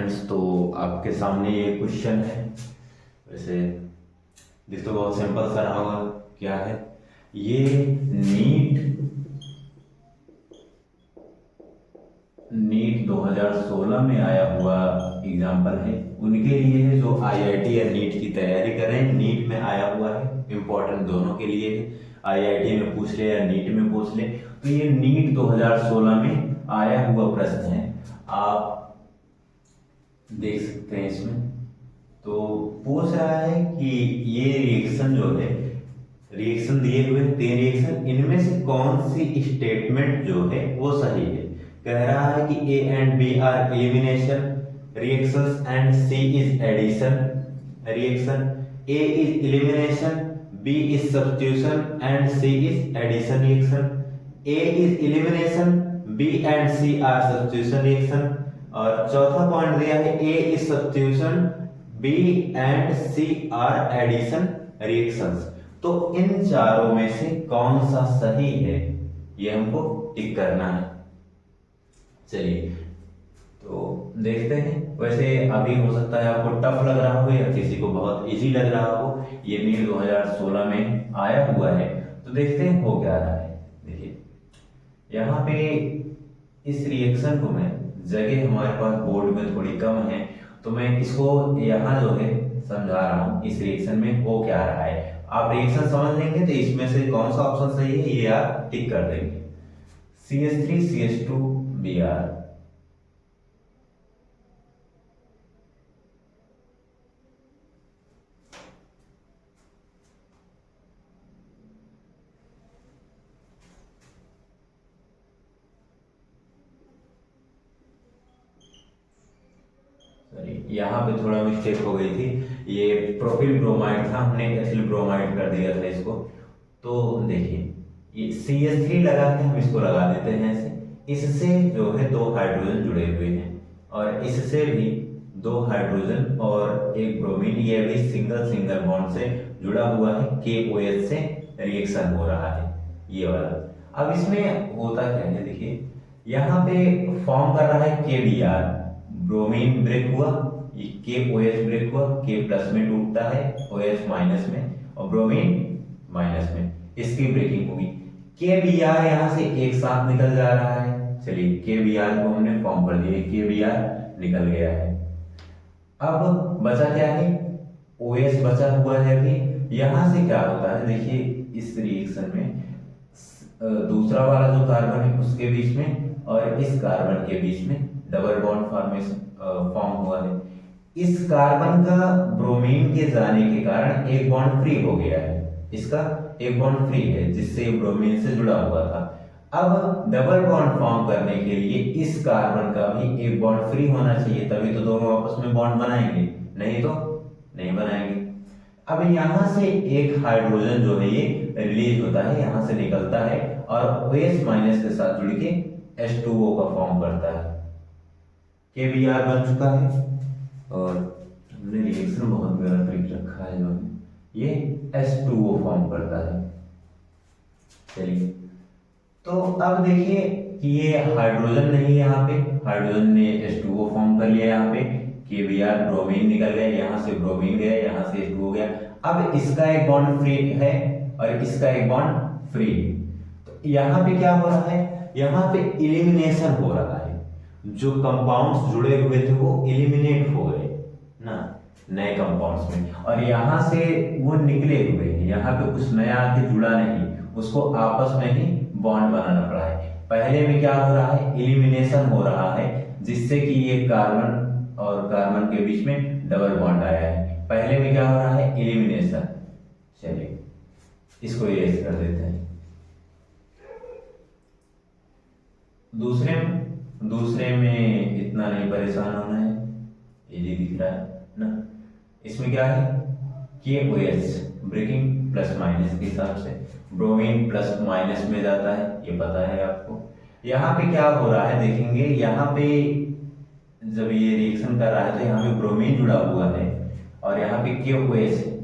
Students, तो आपके सामने ये क्वेश्चन है। वैसे दिख तो बहुत सिंपल सा रहा होगा। क्या है ये? नीट 2016 में आया हुआ एग्जाम्पल है उनके लिए है जो आईआईटी या नीट की तैयारी कर रहे हैं। नीट में आया हुआ है, इम्पोर्टेंट दोनों के लिए है। आईआईटी में पूछ ले या नीट में पूछ ले, तो ये नीट 2016 में आया हुआ प्रश्न है। आप देख सकते हैं इसमें। तो पूछ रहा है कि ये रिएक्शन जो है, रिएक्शन दिए हुए 3 रिएक्शन, इनमें से कौन सी स्टेटमेंट जो है वो सही है। कह रहा है कि A and B are elimination reactions and C is addition reaction. A is elimination, B is substitution and C is addition reaction. A is elimination, B and C are substitution reaction. और चौथा point दिया है A is substitution, B and C are addition reactions. तो इन चारों में से कौन सा सही है ये हमको टिक करना है। चलिए तो देखते हैं। वैसे अभी हो सकता है आपको टफ लग रहा हो या किसी को बहुत इजी लग रहा हो। ये नीट 2016 में आया हुआ है, तो देखते हैं हो क्या रहा है। देखिए यहाँ पे इस रिएक्शन को मैं, जगह हमारे पास बोर्ड में थोड़ी कम है, तो मैं इसको यहाँ जो है समझा रहा हूँ इस रिएक्शन में हो क्या रहा है। आप रिएक्शन समझ लेंगे तो इसमें से कौन सा ऑप्शन सही है ये आप टिक कर देंगे। CH3CH2Br, यहाँ पे थोड़ा मिस्टेक हो गई थी। ये प्रोपिल ब्रोमाइड था, हमने एथिल ब्रोमाइड कर दिया था इसको। तो देखिए ये CH3 लगा के हम इसको लगा देते हैं ऐसे। इससे जो है 2 हाइड्रोजन जुड़े हुए हैं और इससे भी 2 हाइड्रोजन और एक ब्रोमीन, ये भी सिंगल सिंगल बॉन्ड से जुड़ा हुआ है। KOH से रिएक्शन हो रहा है ये वाला। अब इसमें होता क्या है, देखिए यहाँ पे फॉर्म कर रहा है KBr, ब्रोमीन ब्रेक हुआ, ये KOH ब्रेक हुआ, K प्लस में टूटता है, OH माइनस में और ब्रोमीन माइनस में, इसकी ब्रेकिंग होगी। KBr यहाँ से एक साथ निकल जा रहा है। चलिए KBr को हमने फॉर्म कर दिया, KBr निकल गया है। अब बचा क्या है, OH बचा हुआ है अभी। यहाँ से क्या होता है, देखिए इस रिएक्शन में दूसरा वाला जो कार्बन है उसके बीच में और इस कार्बन के बीच में डबल बॉन्ड फॉर्मेशन फॉर्म हुआ है। इस कार्बन का ब्रोमीन के जाने के कारण एक बॉन्ड फ्री हो गया है, इसका एक बॉन्ड फ्री है जिससे ब्रोमीन से जुड़ा हुआ था। अब डबल बॉन्ड फॉर्म करने के लिए इस कार्बन का भी एक बॉन्ड फ्री होना चाहिए, तभी तो दोनों आपस में बॉन्ड बनाएंगे, नहीं तो नहीं बनाएंगे। अब यहां से एक हाइड्रोजन जो है ये रिलीज होता है, यहां से निकलता है और OH माइनस के साथ जुड़ के H2O का फॉर्म करता है। KBr बन चुका है और हमने रिएक्शन बहुत गलत लिख रखा है, जो ये H2O फॉर्म करता है। चलिए तो अब देखिए कि ये हाइड्रोजन नहीं है, यहाँ पे हाइड्रोजन ने H2O फॉर्म कर लिया। यहाँ पे KBr ब्रोमीन निकल गया, यहाँ से ब्रोमीन गया, यहाँ से H2O गया। अब इसका एक बॉन्ड फ्री है और इसका एक बॉन्ड फ्री है। तो यहाँ पे क्या हो रहा है, यहाँ पे एलिमिनेशन हो रहा है। जो कंपाउंड्स जुड़े हुए थे वो एलिमिनेट हो गए ना नए कंपाउंड्स में, और यहाँ से वो निकले हुए हैं, यहाँ पे कुछ नया आके जुड़ा नहीं, उसको आपस में ही बॉन्ड बनाना पड़ा है। पहले में क्या हो रहा है, एलिमिनेशन हो रहा है, जिससे कि ये कार्बन और कार्बन के बीच में डबल बॉन्ड आया है। पहले में क्या हो रहा है, एलिमिनेशन। चलिए इसको इरेज कर देते हैं। दूसरे में इतना नहीं परेशान होना है, इजी दिख रहा है ना। इसमें क्या है, KOH ब्रेकिंग प्लस माइनस के हिसाब से ब्रोमीन प्लस माइनस में जाता है, ये पता है आपको। यहाँ पे क्या हो रहा है देखेंगे, यहाँ पे जब ये रिएक्शन कर रहा है तो यहाँ पे ब्रोमीन जुड़ा हुआ है और यहाँ पे KOH है,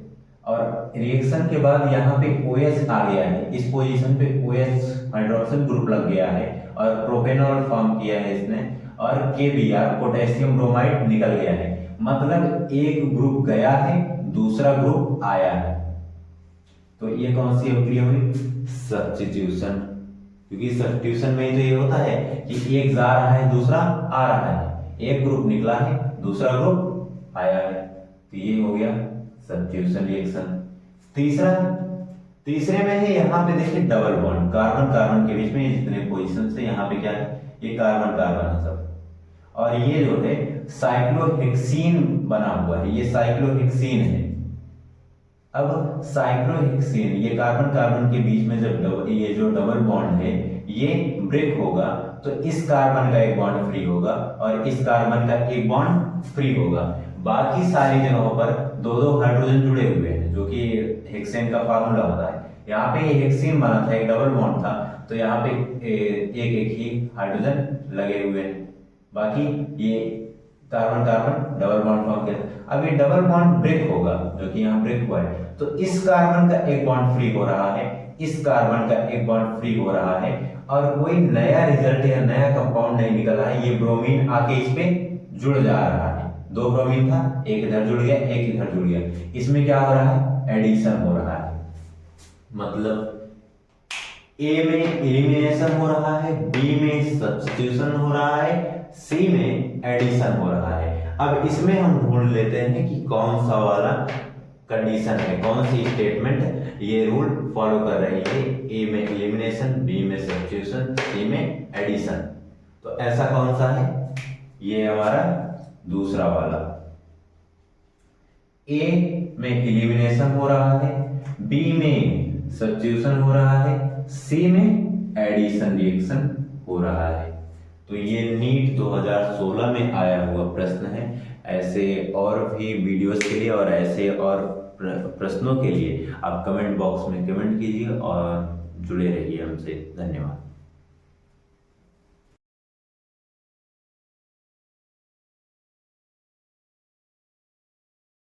और रिएक्शन के बाद यहाँ पे OH आ गया है, इस पोजीशन पे OH हाइड्रोक्सिल ग्रुप लग गया है और प्रोपेनॉल फॉर्म किया है इसने। और KBr पोटेशियम ब्रोमाइड निकल गया है, मतलब एक ग्रुप गया है दूसरा ग्रुप आया है। तो ये कौन सी अभिक्रिया हुई? सब्स्टिट्यूशन, क्योंकि सब्स्टिट्यूशन में तो ये होता है कि एक जा रहा है दूसरा आ रहा है, एक ग्रुप निकला है दूसरा ग्रुप आया है, तो ये हो गया सब्स्टिट्यूशन रिएक्शन। तीसरे में है यहाँ पे देखिए डबल बॉन्ड, कार्बन कार्बन के बीच में जितने पोजीशन से यहाँ पे क्या है, ये कार्बन कार्बन है सब, और ये जो है साइक्लोहेक्सीन बना हुआ है, ये साइक्लोहेक्सीन है। अब साइक्लोहेक्सीन ये कार्बन कार्बन के बीच में जब ये जो डबल बॉन्ड है ये ब्रेक होगा तो इस कार्बन का एक बॉन्ड फ्री होगा और इस कार्बन का एक बॉन्ड फ्री होगा। बाकी सारी जगहों पर दो दो हाइड्रोजन जुड़े हुए हैं, जो कि हेक्सेन का फार्मूला होता है। यहाँ पे ये हेक्सेन बना था, एक डबल बॉन्ड था, तो यहाँ पे एक एक ही हाइड्रोजन लगे हुए हैं, बाकी ये carbon carbon double bond form किया। अब ये डबल बॉन्ड ब्रेक होगा, जो कि यहाँ ब्रेक हुआ है, तो इस कार्बन का एक बॉन्ड फ्री हो रहा है, इस कार्बन का एक बॉन्ड फ्री हो रहा है, और कोई नया रिजल्ट या नया कंपाउंड नहीं निकल रहा है, ये ब्रोमीन आके इस पे जुड़ जा रहा है। दो ब्रोमीन था, एक इधर जुड़ गया एक इधर जुड़ गया, इसमें क्या हो रहा है? एडिशन हो रहा है, मतलब ए में एलिमिनेशन हो रहा है, बी में सब्स्टिट्यूशन हो रहा है, सी में एडिशन हो रहा है। अब इसमें हम ढूंढ लेते हैं कि कौन सा वाला कंडीशन है, कौन सी स्टेटमेंट ये रूल फॉलो कर रही है। ए में एलिमिनेशन, बी में सब्स्टिट्यूशन, सी में एडिशन, तो ऐसा कौन सा है? ये हमारा दूसरा वाला। ए में एलिमिनेशन हो रहा है, बी में सब्स्टिट्यूशन हो रहा है, सी में एडिशन रिएक्शन हो रहा है। तो ये नीट 2016 में आया हुआ प्रश्न है। ऐसे और भी वीडियोस के लिए और ऐसे और प्रश्नों के लिए आप कमेंट बॉक्स में कमेंट कीजिए और जुड़े रहिए हमसे। धन्यवाद।